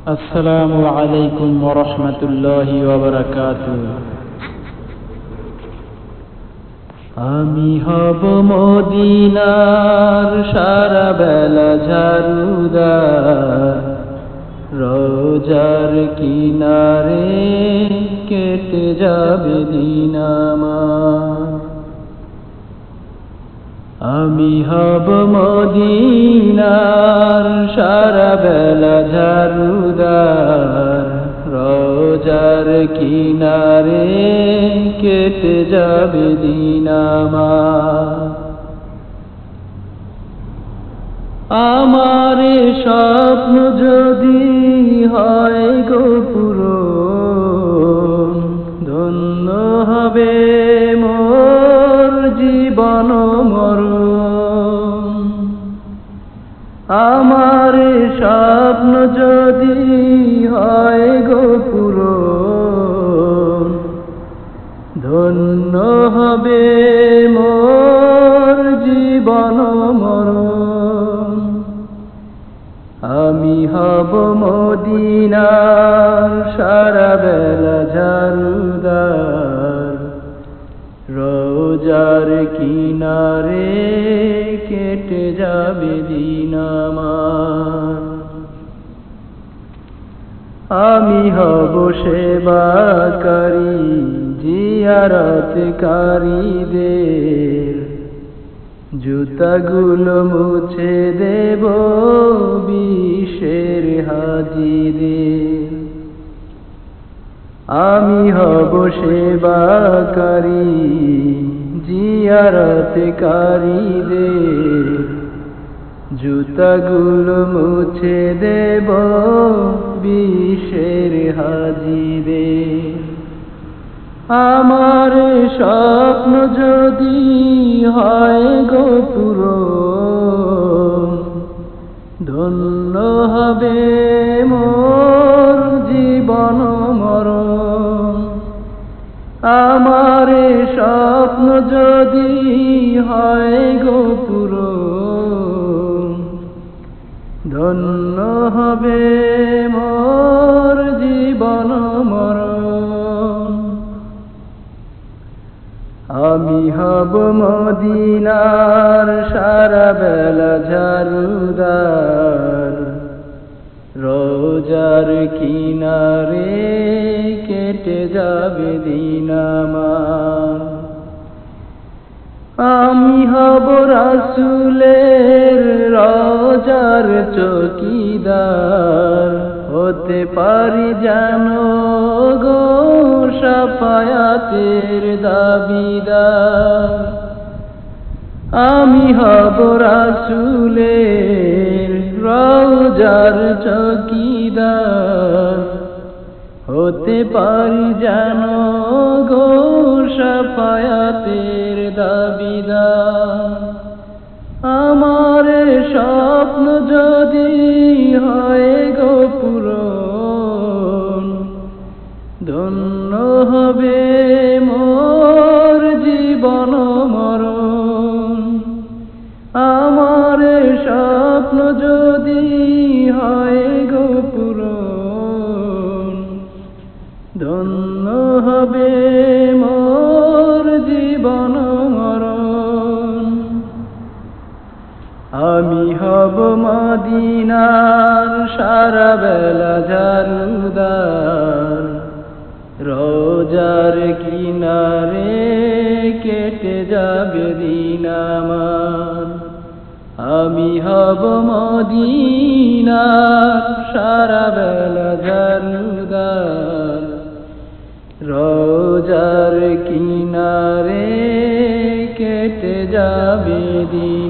আসসালামু আলাইকুম ওয়া রাহমাতুল্লাহি ওয়া বারাকাতুহু। আমি হব মদিনার সারা বেলা ঝাড়ুদার, রোজার কিনারে কেটে যাবে দিন আমার। আমি হব মদিনার সারা বেলা ঝাড়ুদার, রোজার কিনারে কেটে যাবে দিন আমার। আমার স্বপ্ন যদি হয় গো পূরণ, ধন্য হবে মোর জীবন মরণ। আমার স্বপ্ন যদি হয় গো পূরণ, ধন্য হবে মোর জীবন মরণ। আমি হব মদিনার সারা বেলা ঝাড়ুদার, রোজার কিনারে কেটে যাবে দিন আমার। আমি হব সেবাকারী জিয়ারতকারীদের, জুতাগুলো মুছে দেব বিশ্বের হাজীদের। আমি হব সেবাকারী জিয়ারতকারীদের, জুতাগুলো মুছে দেব বিশ্বের হাজীদের। আমার স্বপ্ন যদি হয় গো পূরণ, ধন্য হবে মোর জীবন মরণ। আমার স্বপ্ন যদি হয় গো পূরণ, ধন্য হবে মোর জীবন মরণ। আমি হব মদিনার সারা বেলা ঝাড়ুদার, রোজার কিনারে কেটে যাবে দিন আমার। আমি হব রাসূলের রোজার চৌকিদার, হতে পারি জানো গো শাফায়াতের দাবিদার। আমি হব রাসূলের রোজার চৌকিদার, হতে পারি জানো গো শাফায়াতের দাবিদার। আমার স্বপ্ন যদি হয় গো পূরণ, ধন্য হবে মোর জীবন মরণ। আমার স্বপ্ন যদি হয় গো পূরণ, ধন্য হবে মোর জীবন মরণ। আমি হব মদিনার সারা বেলা ঝাড়ুদার, রোজার কিনারে কেটে যাবে দিন আমার। আমি হব মদিনার সারা বেলা ঝাড়ুদার, রোজার কিনারে কেটে যাবে দিন।